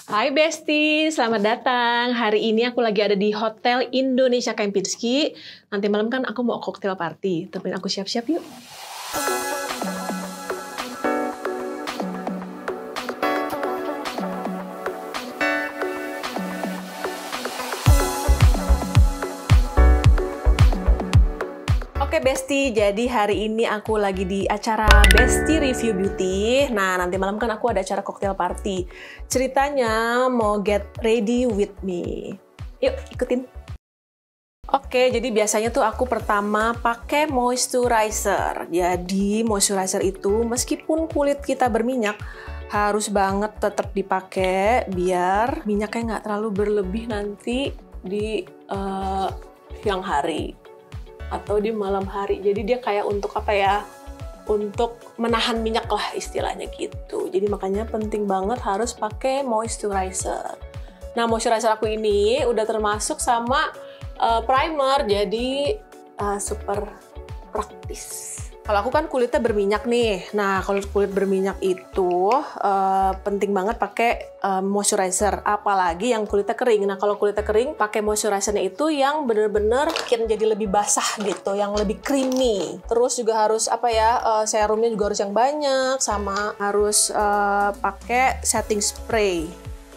Hai Besti, selamat datang. Hari ini aku lagi ada di Hotel Indonesia Kempinski. Nanti malam kan aku mau cocktail party. Temenin aku siap-siap yuk. Oke Besti, jadi hari ini aku lagi di acara Besti Review Beauty. Nah, nanti malam kan aku ada acara cocktail party. Ceritanya mau get ready with me. Yuk, ikutin. Oke, jadi biasanya tuh aku pertama pakai moisturizer. Jadi moisturizer itu meskipun kulit kita berminyak, harus banget tetap dipakai biar minyaknya nggak terlalu berlebih nanti di siang hari atau di malam hari. Jadi dia kayak untuk apa ya? Untuk menahan minyak lah istilahnya gitu. Jadi makanya penting banget harus pakai moisturizer. Nah, moisturizer aku ini udah termasuk sama primer, jadi super praktis. Kalau aku kan kulitnya berminyak nih. Nah, kalau kulit berminyak itu penting banget pakai moisturizer, apalagi yang kulitnya kering. Nah, kalau kulitnya kering, pakai moisturizernya itu yang bener-bener bikin jadi lebih basah gitu, yang lebih creamy. Terus juga harus apa ya, serumnya juga harus yang banyak, sama harus pakai setting spray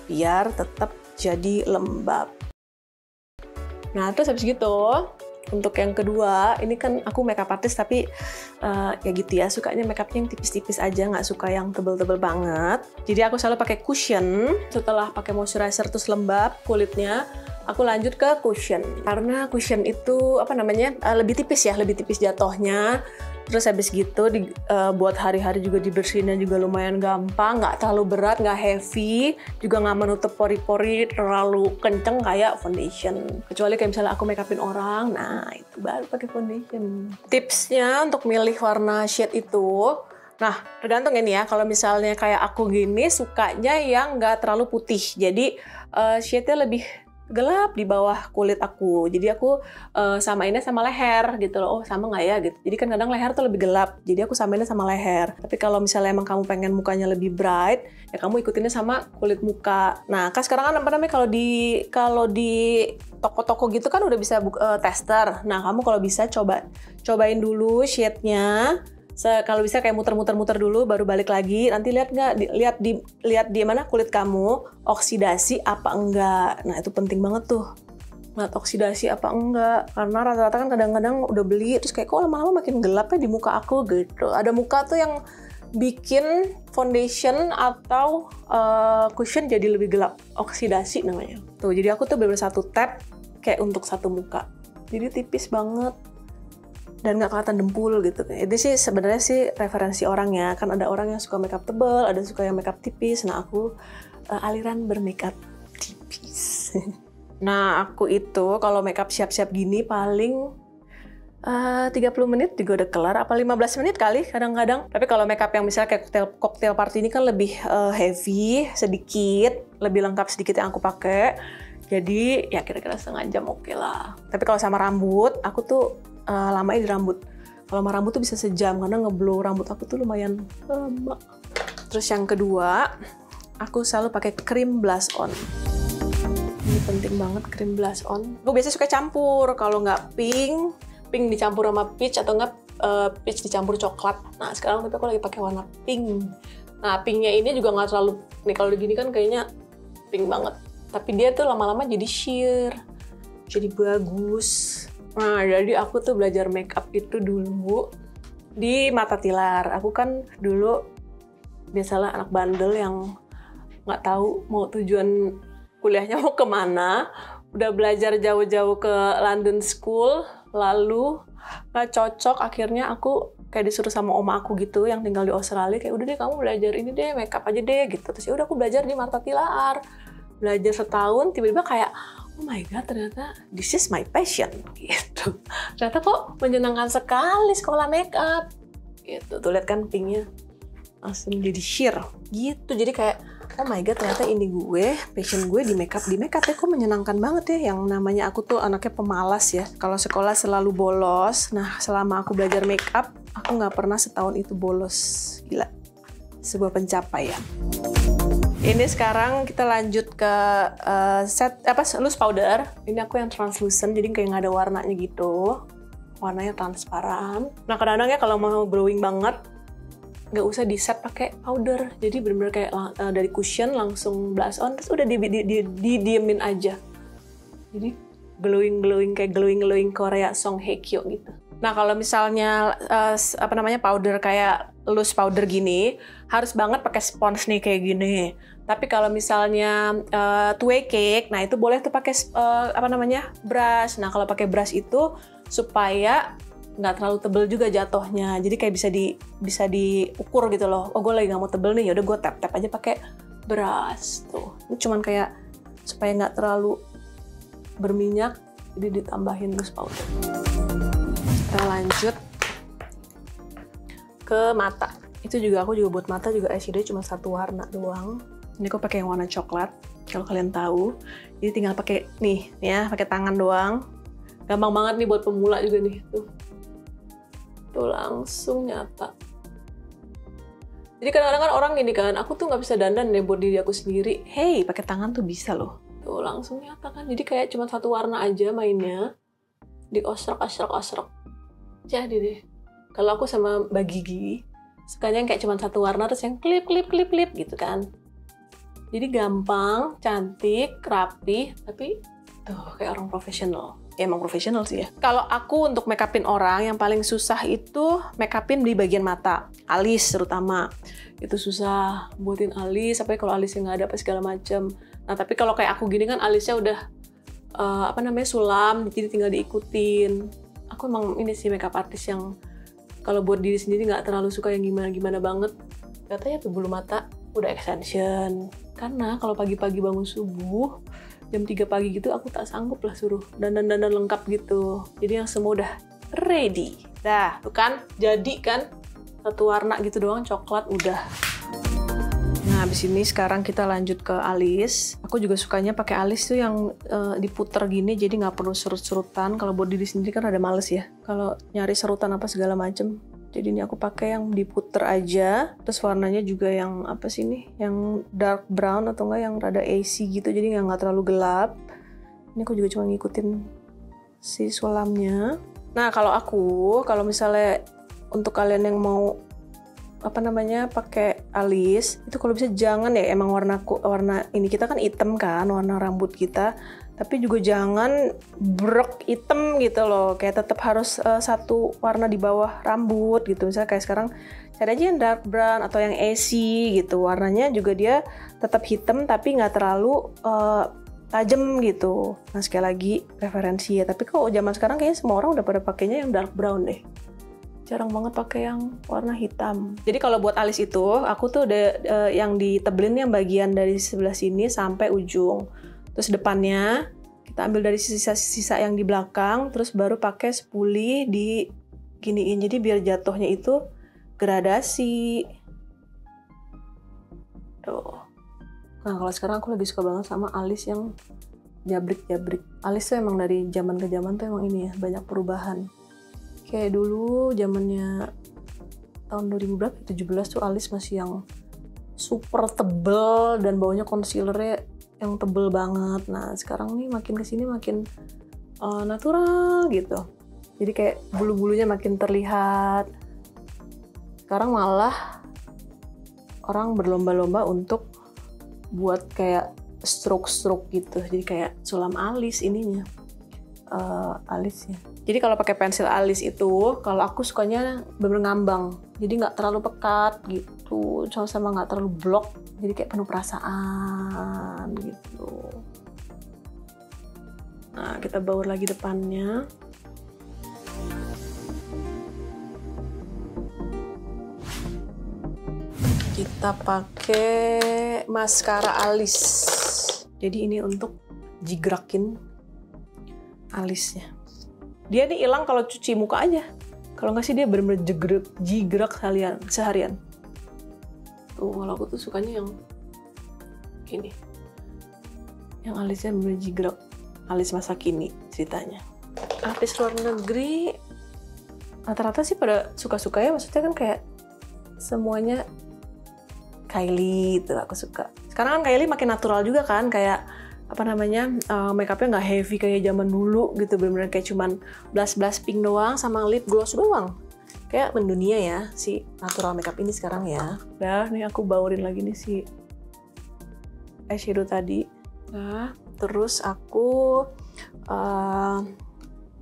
biar tetap jadi lembab. Nah, terus habis gitu, untuk yang kedua, ini kan aku makeup artist tapi ya gitu ya, sukanya makeupnya yang tipis-tipis aja, nggak suka yang tebel-tebel banget. Jadi aku selalu pakai cushion. Setelah pakai moisturizer terus lembab kulitnya, aku lanjut ke cushion. Karena cushion itu apa namanya, lebih tipis ya, lebih tipis jatuhnya. Terus habis gitu buat hari-hari juga dibersihinnya juga lumayan gampang, nggak terlalu berat, nggak heavy, juga nggak menutup pori-pori terlalu kenceng kayak foundation. Kecuali kayak misalnya aku make upin orang, nah itu baru pakai foundation. Tipsnya untuk milih warna shade itu, nah tergantung ini ya, kalau misalnya kayak aku gini sukanya yang nggak terlalu putih, jadi shade-nya lebih gelap di bawah kulit aku. Jadi aku samainnya sama leher gitu loh. Oh, sama nggak ya gitu. Jadi kan kadang leher tuh lebih gelap. Jadi aku samainnya sama leher. Tapi kalau misalnya emang kamu pengen mukanya lebih bright, ya kamu ikutinnya sama kulit muka. Nah, kan sekarang kan apa namanya, kalau di toko-toko gitu kan udah bisa tester. Nah, kamu kalau bisa cobain dulu shade-nya. Kalau bisa kayak muter-muter dulu baru balik lagi, nanti lihat nggak, lihat di mana kulit kamu oksidasi apa enggak. Nah, itu penting banget tuh, lihat oksidasi apa enggak, karena rata-rata kan kadang-kadang udah beli terus kayak kok lama-lama makin gelap ya di muka aku gitu. Ada muka tuh yang bikin foundation atau cushion jadi lebih gelap, oksidasi namanya tuh. Jadi aku tuh bener-bener satu tab kayak untuk satu muka, jadi tipis banget dan nggak kelihatan dempul gitu. Itu sih sebenarnya sih referensi orangnya. Kan ada orang yang suka makeup tebal, ada suka yang makeup tipis. Nah, aku aliran bermakeup tipis. Nah, aku itu kalau makeup siap-siap gini paling 30 menit juga udah kelar, apa 15 menit kali kadang-kadang. Tapi kalau makeup yang misalnya kayak cocktail party ini kan lebih heavy sedikit, lebih lengkap sedikit yang aku pakai. Jadi ya kira-kira setengah jam oke lah. Tapi kalau sama rambut, aku tuh lamain di rambut. Kalau sama rambut tuh bisa sejam karena ngeblow rambut aku tuh lumayan lama. Terus yang kedua, aku selalu pakai krim blush on. Ini penting banget krim blush on. Gue biasanya suka campur. Kalau nggak pink dicampur sama peach, atau nggak peach dicampur coklat. Nah, sekarang tapi aku lagi pakai warna pink. Nah, pinknya ini juga nggak terlalu, nih kalau begini kan kayaknya pink banget. Tapi dia tuh lama-lama jadi sheer, jadi bagus. Nah, jadi aku tuh belajar makeup itu dulu di Mata Tilar. Aku kan dulu biasalah anak bandel yang nggak tahu mau tujuan kuliahnya mau kemana. Udah belajar jauh-jauh ke London School, lalu nggak cocok. Akhirnya aku kayak disuruh sama oma aku gitu yang tinggal di Australia, kayak udah deh kamu belajar ini deh, makeup aja deh gitu. Terus ya udah aku belajar di Mata Tilar. Belajar setahun, tiba-tiba kayak oh my god, ternyata this is my passion gitu. Ternyata kok menyenangkan sekali sekolah makeup gitu. Tuh lihat kan pinknya langsung jadi sheer gitu. Jadi kayak oh my god, ternyata ini gue, passion gue di makeup ya, kok menyenangkan banget ya. Yang namanya aku tuh anaknya pemalas ya. Kalau sekolah selalu bolos. Nah, selama aku belajar makeup, aku nggak pernah setahun itu bolos. Gila, sebuah pencapaian. Ini sekarang kita lanjut ke loose powder. Ini aku yang translucent, jadi kayak nggak ada warnanya gitu. Warnanya transparan. Nah kadang-kadang ya kalau mau glowing banget, nggak usah di set pakai powder. Jadi bener-bener kayak dari cushion langsung blush on, terus udah didiemin aja. Jadi glowing kayak glowing Korea Song Hye Kyo gitu. Nah kalau misalnya powder kayak loose powder gini, harus banget pakai spons nih kayak gini. Tapi kalau misalnya two-way cake, nah itu boleh tuh pakai brush. Nah kalau pakai brush itu supaya nggak terlalu tebel juga jatuhnya. Jadi kayak bisa diukur gitu loh. Oh gue lagi nggak mau tebel nih, yaudah gue tap aja pakai brush tuh. Ini cuman kayak supaya nggak terlalu berminyak, jadi ditambahin loose powder. Kita lanjut ke mata. Itu juga aku buat mata juga eyeshadow cuma satu warna doang. Ini aku pakai yang warna coklat, kalau kalian tahu. Jadi tinggal pakai nih ya, pakai tangan doang. Gampang banget nih buat pemula juga nih. Tuh langsung nyata. Jadi kadang-kadang kan orang gini kan, aku tuh nggak bisa dandan deh buat diri aku sendiri. Hey, pakai tangan tuh bisa loh. Tuh langsung nyata kan. Jadi kayak cuma satu warna aja mainnya. Diosrek. Jadi deh. Kalau aku sama Mbak Gigi, sukanya yang kayak cuma satu warna terus yang klip gitu kan. Jadi gampang, cantik, rapi, tapi tuh kayak orang profesional. Ya emang profesional sih ya. Kalau aku untuk make upin orang, yang paling susah itu make upin di bagian mata. Alis terutama. Itu susah buatin alis, sampai kalau alisnya nggak ada apa segala macem. Nah tapi kalau kayak aku gini kan alisnya udah sulam, jadi tinggal diikutin. Aku emang ini sih makeup artist yang kalau buat diri sendiri nggak terlalu suka yang gimana banget. Katanya tuh bulu mata udah extension. Karena kalau pagi-pagi bangun subuh, jam 3 pagi gitu aku tak sanggup lah suruh dandan lengkap gitu. Jadi yang semua udah ready. Dah, tuh kan, jadi kan satu warna gitu doang, coklat udah. Nah, habis ini sekarang kita lanjut ke alis. Aku juga sukanya pakai alis tuh yang diputer gini, jadi nggak perlu serut-serutan. Kalau buat diri sendiri kan ada males ya. Kalau nyari serutan apa segala macem. Jadi ini aku pakai yang diputer aja. Terus warnanya juga yang apa sih nih? Yang dark brown atau enggak yang rada AC gitu. Jadi nggak terlalu gelap. Ini aku juga cuma ngikutin si sulamnya. Nah kalau misalnya untuk kalian yang mau pakai alis itu kalau bisa jangan ya emang warna ini kita kan hitam kan warna rambut kita, tapi juga jangan brok hitam gitu loh, kayak tetap harus satu warna di bawah rambut gitu. Misalnya kayak sekarang cari aja yang dark brown atau yang AC gitu, warnanya juga dia tetap hitam tapi nggak terlalu tajam gitu. Nah sekali lagi preferensi ya, tapi kok zaman sekarang kayaknya semua orang udah pada pakainya yang dark brown deh. Jarang banget pakai yang warna hitam. Jadi kalau buat alis itu, aku tuh udah yang ditebelin yang bagian dari sebelah sini sampai ujung. Terus depannya kita ambil dari sisa-sisa yang di belakang, terus baru pakai spoolie di giniin. Jadi biar jatuhnya itu gradasi. Tuh. Nah kalau sekarang aku lagi suka banget sama alis yang jabrik-jabrik. Alis tuh emang dari zaman ke zaman tuh emang ini ya, banyak perubahan. Kayak dulu zamannya tahun 2017 tuh alis masih yang super tebel dan bawahnya concealernya yang tebel banget. Nah sekarang nih makin kesini makin natural gitu. Jadi kayak bulu-bulunya makin terlihat. Sekarang malah orang berlomba-lomba untuk buat kayak stroke-stroke gitu. Jadi kayak sulam alis ininya. Alisnya. Jadi kalau pakai pensil alis itu, kalau aku sukanya bener-bener ngambang. Jadi nggak terlalu pekat gitu, sama nggak terlalu blok. Jadi kayak penuh perasaan gitu. Nah, kita baur lagi depannya. Kita pakai maskara alis. Jadi ini untuk jigrakin alisnya. Dia nih hilang kalau cuci muka aja. Kalau nggak sih dia bener-bener jigrak seharian. Tuh kalau aku tuh sukanya yang gini. Yang alisnya bener-bener jigrak. Alis masa kini ceritanya. Artis luar negeri rata-rata sih pada suka-suka ya. Maksudnya kan kayak semuanya Kylie itu aku suka. Sekarang kan Kylie makin natural juga kan, kayak apa namanya, makeupnya nggak heavy kayak zaman dulu gitu, bener-bener kayak cuman blush pink doang sama lip gloss doang. Kayak mendunia ya si natural makeup ini sekarang ya. Udah, nih aku baurin lagi nih si eyeshadow tadi. Nah, terus aku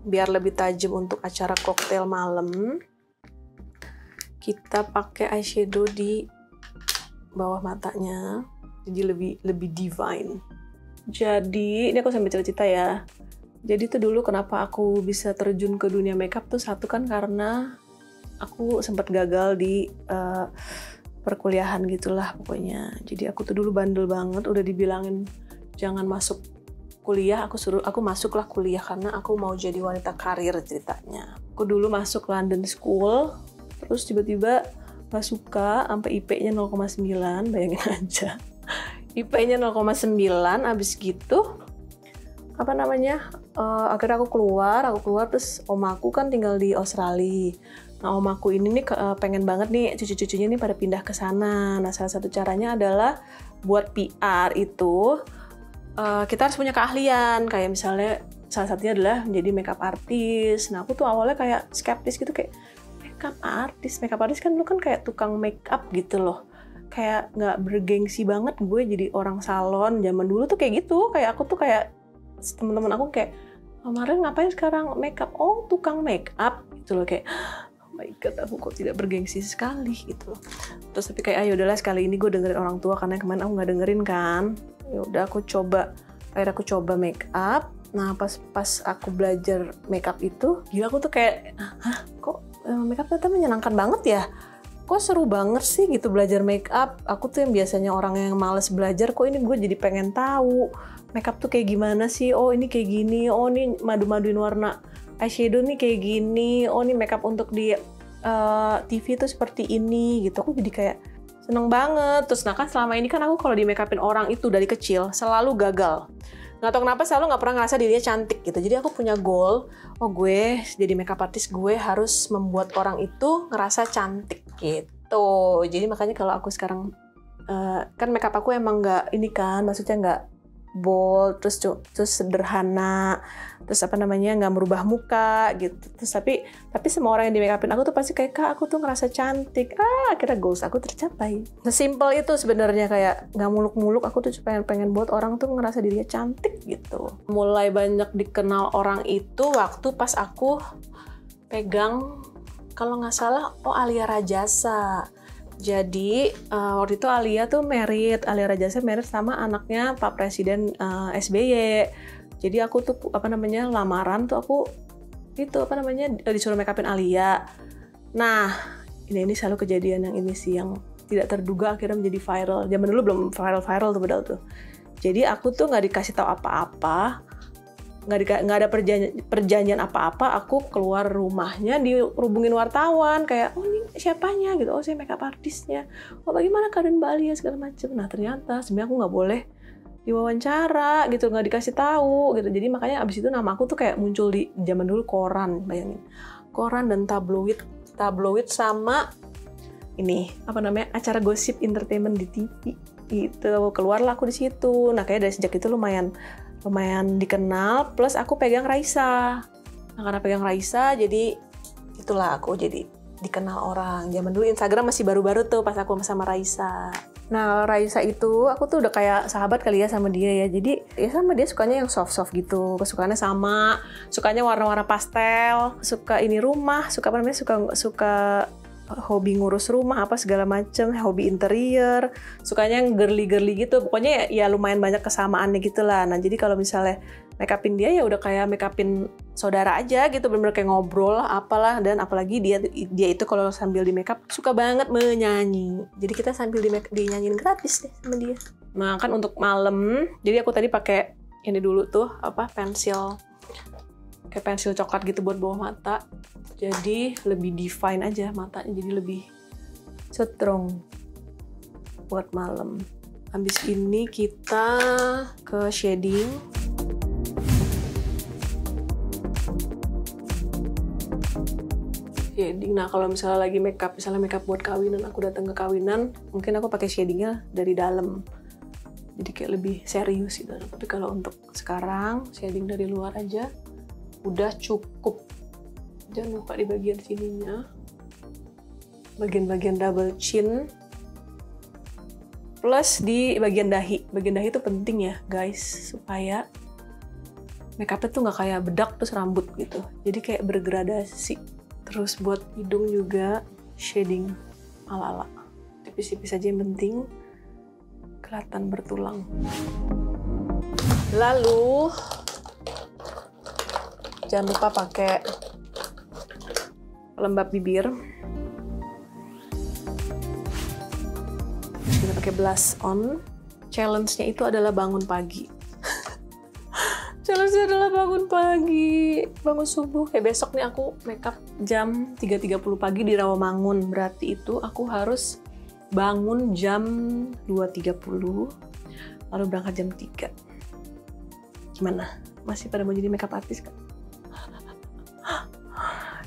biar lebih tajam untuk acara koktail malam, kita pakai eyeshadow di bawah matanya, jadi lebih divine. Jadi ini aku sambil cerita ya. Jadi tuh dulu kenapa aku bisa terjun ke dunia makeup tuh, satu kan karena aku sempat gagal di perkuliahan gitulah pokoknya. Jadi aku tuh dulu bandel banget, udah dibilangin jangan masuk kuliah, aku masuklah kuliah karena aku mau jadi wanita karir ceritanya. Aku dulu masuk London School, terus tiba-tiba gak suka, sampai IP-nya 0,9, bayangin aja. IP-nya 0,9, abis gitu, apa namanya, akhirnya aku keluar terus omaku kan tinggal di Australia. Nah, omaku ini nih pengen banget nih cucu-cucunya nih pada pindah ke sana. Nah, salah satu caranya adalah buat PR itu, kita harus punya keahlian, kayak misalnya salah satunya adalah menjadi makeup artist. Nah, aku tuh awalnya kayak skeptis gitu, kayak makeup artist kan lu kan kayak tukang makeup gitu loh, kayak nggak bergengsi banget gue jadi orang salon. Zaman dulu tuh kayak gitu, kayak aku tuh kayak teman-teman aku kayak, kemarin ngapain sekarang makeup, oh tukang makeup gitu loh, kayak oh my god, aku kok tidak bergengsi sekali gitu loh. Terus tapi kayak ayo udahlah, sekali ini gue dengerin orang tua karena kemarin aku nggak dengerin kan. Ya udah aku coba, akhirnya aku coba makeup. Nah, pas aku belajar makeup itu, gila, aku tuh kayak, hah, kok makeup ternyata menyenangkan banget ya? Kok seru banget sih gitu belajar makeup? Aku tuh yang biasanya orang yang males belajar, kok ini gue jadi pengen tahu makeup tuh kayak gimana sih? Oh ini kayak gini, oh ini madu-maduin warna eyeshadow nih kayak gini, oh ini makeup untuk di TV tuh seperti ini gitu. Aku jadi kayak seneng banget. Terus nah kan selama ini kan aku kalau di makeupin orang itu dari kecil selalu gagal. Nggak tahu kenapa selalu nggak pernah ngerasa dirinya cantik gitu. Jadi aku punya goal, oh gue jadi makeup artist, gue harus membuat orang itu ngerasa cantik gitu. Jadi makanya kalau aku sekarang kan makeup aku emang nggak ini kan, maksudnya nggak bold, terus sederhana, terus apa namanya, nggak merubah muka gitu. Terus tapi semua orang yang di makeupin aku tuh pasti kayak, kak aku tuh ngerasa cantik. Akhirnya goals aku tercapai. Sesimpel itu sebenarnya, kayak nggak muluk-muluk, aku tuh pengen buat orang tuh ngerasa dirinya cantik gitu. Mulai banyak dikenal orang itu waktu pas aku pegang, kalau nggak salah, Alia Rajasa. Jadi waktu itu Alia Rajasa married sama anaknya Pak Presiden SBY. Jadi aku tuh lamaran tuh aku itu disuruh makeupin Alia. Nah, ini selalu kejadian yang ini sih yang tidak terduga akhirnya menjadi viral. Zaman dulu belum viral tuh padahal tuh. Jadi aku tuh nggak dikasih tahu apa-apa, nggak ada perjanjian apa-apa. Aku keluar rumahnya dihubungin wartawan kayak, oh ini siapanya gitu, oh saya makeup artisnya, oh bagaimana keadaan Mbak Alia segala macam. Nah ternyata sebenarnya aku nggak boleh diwawancara gitu, nggak dikasih tahu gitu. Jadi makanya abis itu nama aku tuh kayak muncul di zaman dulu koran, bayangin, koran dan tabloid sama ini acara gosip entertainment di TV gitu. Keluarlah aku di situ. Nah kayak dari sejak itu lumayan dikenal, plus aku pegang Raisa. Nah karena pegang Raisa jadi itulah aku jadi dikenal orang. Zaman dulu Instagram masih baru-baru tuh pas aku sama Raisa. Nah Raisa itu aku tuh udah kayak sahabat kali ya sama dia ya. Jadi ya sama dia sukanya yang soft-soft gitu, kesukaannya sama, sukanya warna-warna pastel, suka ini rumah, suka hobi ngurus rumah apa segala macem, hobi interior, sukanya yang girly gitu. Pokoknya ya lumayan banyak kesamaannya gitulah. Nah jadi kalau misalnya makeupin dia ya udah kayak makeupin saudara aja gitu, bener-bener kayak ngobrol apalah. Dan apalagi dia itu kalau sambil di makeup suka banget menyanyi. Jadi kita sambil dinyanyiin gratis deh sama dia. Nah kan untuk malam, jadi aku tadi pakai ini dulu tuh pensil, kayak pensil coklat gitu buat bawah mata. Jadi lebih define aja matanya, jadi lebih strong buat malam. Habis ini kita ke shading. Nah kalau misalnya lagi makeup buat kawinan, aku datang ke kawinan, mungkin aku pakai shadingnya dari dalam. jadi kayak lebih serius gitu. Tapi kalau untuk sekarang shading dari luar aja udah cukup. Jangan lupa di bagian sininya, bagian-bagian double chin, plus di bagian dahi. Bagian dahi itu penting ya guys, supaya makeupnya tuh nggak kayak bedak terus rambut gitu, jadi kayak bergradasi. Terus buat hidung juga shading ala-ala, tipis-tipis aja yang penting kelihatan bertulang. Lalu jangan lupa pakai pelembab bibir. Kita pakai blush on. Challenge-nya itu adalah bangun pagi. Challenge-nya adalah bangun pagi, bangun subuh. Kayak besok nih aku makeup jam 3.30 pagi di Rawamangun. Berarti itu aku harus bangun jam 2.30, lalu berangkat jam 3. Gimana? Masih pada mau jadi makeup artist kan?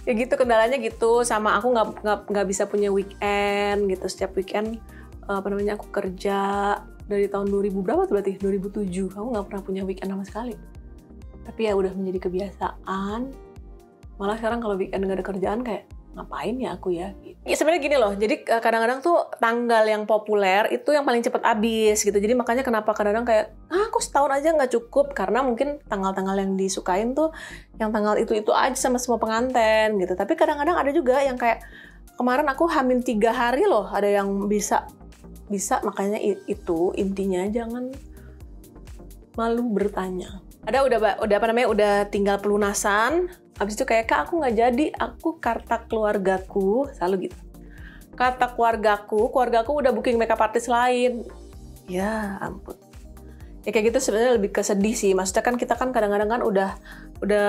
Ya gitu, kendalanya gitu. Sama aku nggak bisa punya weekend gitu. Setiap weekend aku kerja dari tahun 2000 berapa tuh berarti? 2007. Aku nggak pernah punya weekend sama sekali. Tapi ya udah menjadi kebiasaan. Malah sekarang kalau weekend nggak ada kerjaan kayak ngapain ya aku ya? Ya sebenarnya gini loh, jadi kadang-kadang tuh tanggal yang populer itu yang paling cepat habis gitu. Jadi makanya kenapa kadang-kadang kayak, aku setahun aja nggak cukup, karena mungkin tanggal-tanggal yang disukain tuh yang tanggal itu aja sama semua pengantin gitu. Tapi kadang-kadang ada juga yang kayak kemarin aku hamil 3 hari loh, ada yang bisa. Makanya itu intinya jangan malu bertanya. Udah tinggal pelunasan. Habis itu kayak, Kak, aku nggak jadi, aku karta keluargaku, selalu gitu. Karta keluargaku udah booking makeup artist lain. Ya ampun. Ya kayak gitu sebenarnya lebih kesedih sih. Maksudnya kan kita kan kadang-kadang kan udah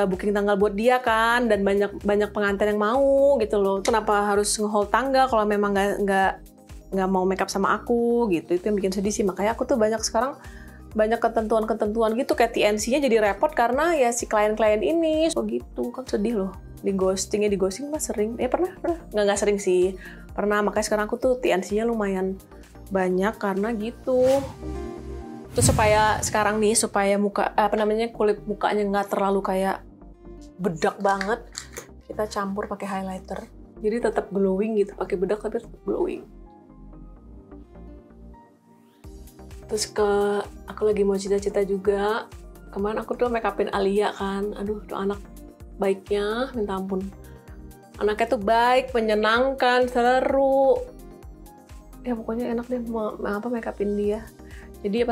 booking tanggal buat dia kan, dan banyak pengantin yang mau gitu loh. Kenapa harus nge-hold tanggal kalau memang nggak mau makeup sama aku gitu. Itu yang bikin sedih sih. Makanya aku tuh sekarang banyak ketentuan gitu, kayak TNC-nya jadi repot karena ya si klien-klien ini so gitu kan, sedih loh. Di ghosting mah sering, pernah nggak sering sih, pernah. Makanya sekarang aku tuh TNC-nya lumayan banyak karena gitu. Terus supaya kulit mukanya nggak terlalu kayak bedak banget, kita campur pakai highlighter, jadi tetap glowing gitu. Pakai bedak tapi tetap glowing. Terus aku lagi mau cita-cita juga. Kemarin aku tuh make upin Alia kan. Aduh, tuh anak baiknya minta ampun. Anaknya tuh baik, menyenangkan, seru. Ya pokoknya enak deh make upin dia. Jadi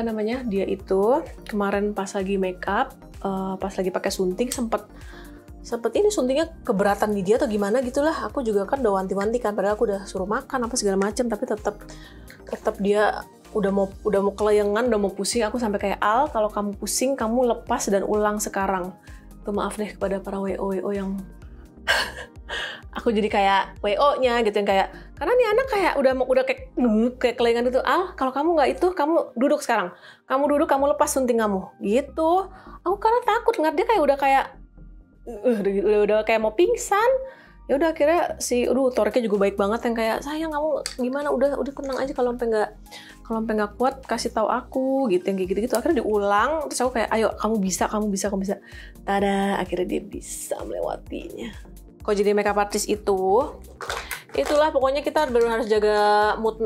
dia itu kemarin pas lagi make up, pas lagi pakai suntik sempet ini suntiknya keberatan di dia atau gimana gitulah. Aku juga kan udah wanti-wanti kan, padahal aku udah suruh makan apa segala macam, tapi tetap dia udah mau kelayangan, udah mau pusing. Aku sampai kayak, Al, kalau kamu pusing kamu lepas dan ulang sekarang. Tuh maaf deh kepada para WO yang aku jadi kayak WO-nya gitu, yang kayak, karena nih anak kayak udah kayak kelayangan gitu. Al, kalau kamu nggak itu, kamu duduk sekarang. Kamu duduk, kamu lepas suntik kamu. Gitu. Aku karena takut ngeliat dia kayak udah kayak mau pingsan. Ya udah akhirnya Toriknya juga baik banget, yang kayak, sayang kamu gimana, udah tenang aja, kalau sampai nggak kuat kasih tahu aku gitu, yang kayak gitu. Akhirnya diulang, terus aku kayak, ayo kamu bisa. Tada, akhirnya dia bisa melewatinya. Kok jadi makeup artist itulah pokoknya kita benar harus jaga mood,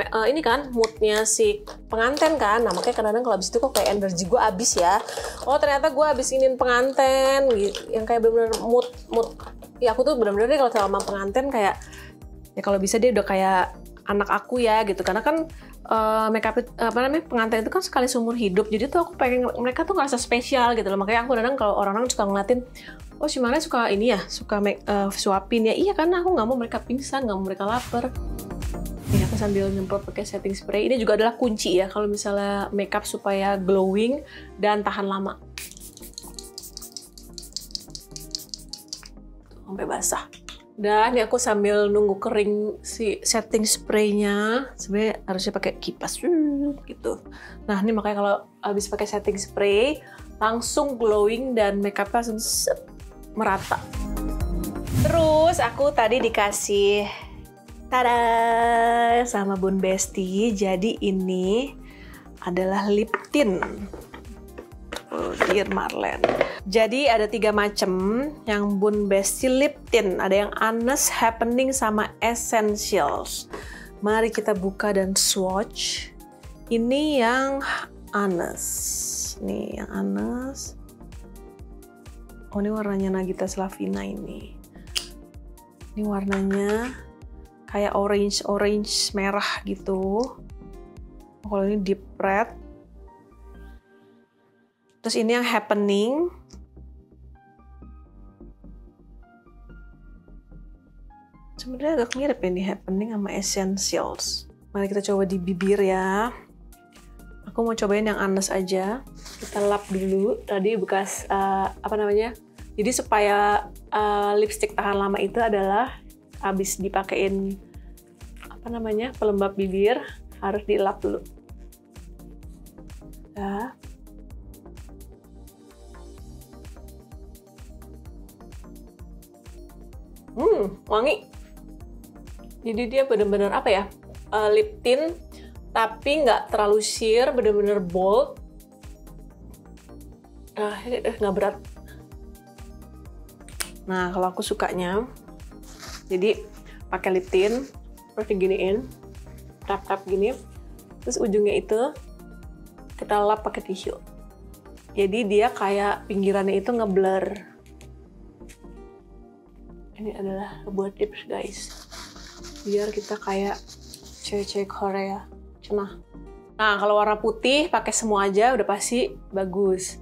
moodnya si pengantin kan. Nah makanya kadang-kadang kalau abis itu kok kayak energi gue abis ya. Oh ternyata gue abis iniin pengantin gitu, yang kayak benar-benar mood. Ya aku tuh benar-benar deh kalau sama pengantin kayak, ya kalau bisa dia udah kayak anak aku ya gitu. Karena kan pengantin itu kan sekali seumur hidup, jadi tuh aku pengen mereka tuh ngerasa spesial gitu loh. Makanya aku kadang kalau orang-orang suka ngeliatin, oh si Mara suka ini ya, suka suapin ya. Iya, karena aku nggak mau mereka pingsan, nggak mau mereka lapar. Ini aku sambil nyemprot pakai setting spray. Ini juga adalah kunci ya kalau misalnya makeup supaya glowing dan tahan lama. Sampai basah. Dan ini aku sambil nunggu kering si setting spraynya. Sebenarnya harusnya pakai kipas gitu. Nah ini makanya kalau habis pakai setting spray langsung glowing dan makeupnya langsung merata. Terus aku tadi dikasih tada sama Bun Besti. Jadi ini adalah lip tint. Oh, Dear Marlen. Jadi ada 3 macam yang Bun Besti lip tint. Ada yang Honest, Happening, sama Essentials. Mari kita buka dan swatch. Ini yang Honest. Nih yang Honest. Oh, ini warnanya Nagita Slavina ini. Ini warnanya kayak orange merah gitu. Kalau ini deep red. Terus ini yang Happening. Sebenarnya agak mirip ini Happening sama Essentials. Mari kita coba di bibir ya. Aku mau cobain yang Honest aja. Kita lap dulu. Tadi bekas Jadi supaya lipstick tahan lama itu adalah habis dipakein pelembab bibir harus dilap dulu. Nah. Wangi. Jadi dia bener-bener lip tint tapi nggak terlalu sheer, bener-bener bold. Nggak berat. Nah, kalau aku sukanya, jadi pakai lip tint, terus diginiin, tap-tap gini, terus ujungnya itu kita lap pakai tisu. Jadi dia kayak pinggirannya itu ngeblur. Ini adalah buat tips guys, biar kita kayak cewek-cewek Korea, cenah. Nah, kalau warna putih pakai semua aja udah pasti bagus.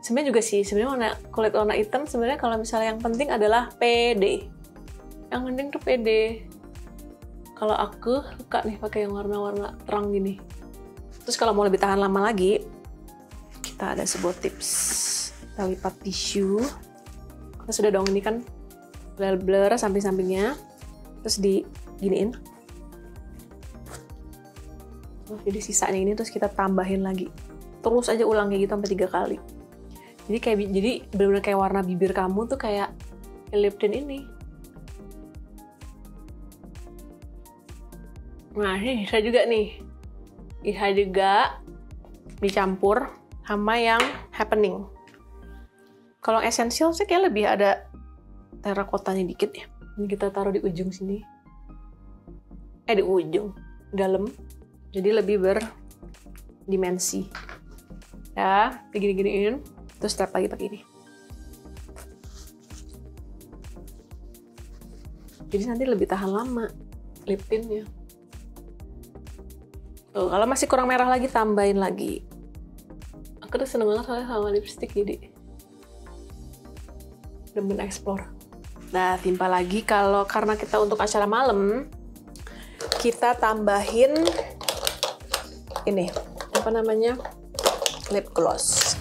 Sebenarnya juga sih, sebenarnya kulit warna hitam sebenarnya kalau misalnya yang penting adalah pede. Yang penting tuh pede. Kalau aku suka nih pakai yang warna-warna terang gini. Terus kalau mau lebih tahan lama lagi, kita ada sebuah tips. Kita lipat tisu. Kita sudah dong ini kan blur samping-sampingnya. Terus diginiin. Jadi sisanya ini terus kita tambahin lagi. Terus aja ulang kayak gitu sampai 3 kali. Jadi benar-benar kayak warna bibir kamu tuh kayak lip tint ini. Nah, ini bisa juga nih. Bisa juga dicampur sama yang Happening. Kalau Essential sih kayak lebih ada terakotanya dikit ya. Ini kita taruh di ujung sini. Di ujung. Dalam. Jadi lebih berdimensi. Ya, digini-giniin. Terus tap lagi pakai ini. Jadi nanti lebih tahan lama lip tintnya. Tuh, kalau masih kurang merah lagi tambahin lagi. Aku tuh seneng banget soalnya sama lipstick jadi demen explore. Nah, timpa lagi karena kita untuk acara malam kita tambahin ini lip gloss.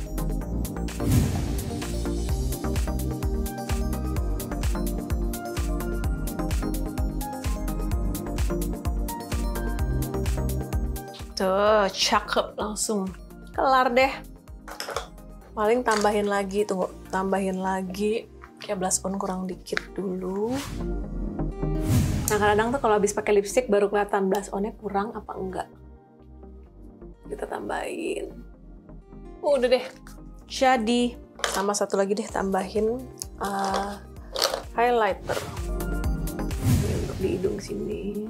Tuh, cakep langsung. Kelar deh. Paling tambahin lagi, tambahin lagi. Kayak blush on kurang dikit dulu. Nah, kadang tuh kalau habis pakai lipstick baru kelihatan blush on-nya kurang apa enggak. Kita tambahin. Udah deh. Jadi, sama satu lagi deh tambahin highlighter. Ini untuk di hidung sini.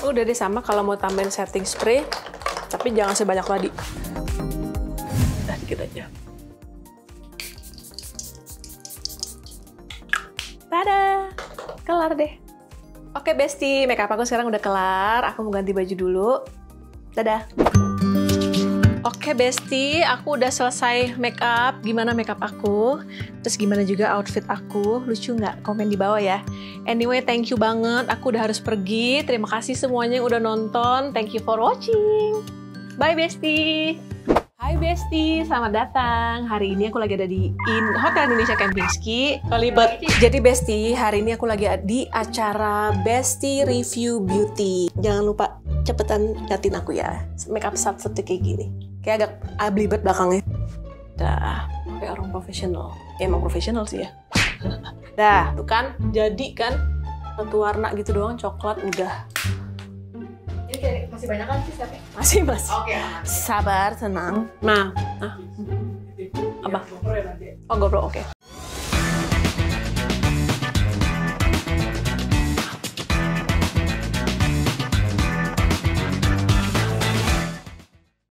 Udah deh, sama kalau mau tambahin setting spray, tapi jangan sebanyak tadi. Nah, dikit aja. Tada! Kelar deh. Oke, Besti, makeup aku sekarang udah kelar. Aku mau ganti baju dulu. Dadah! Oke, Besti, aku udah selesai makeup. Gimana makeup aku? Terus gimana juga outfit aku? Lucu nggak? Komen di bawah ya. Anyway, thank you banget. Aku udah harus pergi. Terima kasih semuanya yang udah nonton. Thank you for watching. Bye, Besti. Hai Besti, selamat datang. Hari ini aku lagi ada di Hotel Indonesia Kempinski. Kelibet. Jadi Besti, hari ini aku lagi di acara Besti Review Beauty. Jangan lupa cepetan liatin aku ya. Makeup satu-satu kayak gini. Kayak agak belibet belakangnya. Dah, kayak orang profesional. Ya emang profesional sih ya. Dah, tuh kan, jadi kan satu warna gitu doang, coklat udah. Ini kayak masih banyak kan sih stepnya? Masih. Oke, aman. Sabar, tenang. Nah, apa? Oh, GoPro, oke.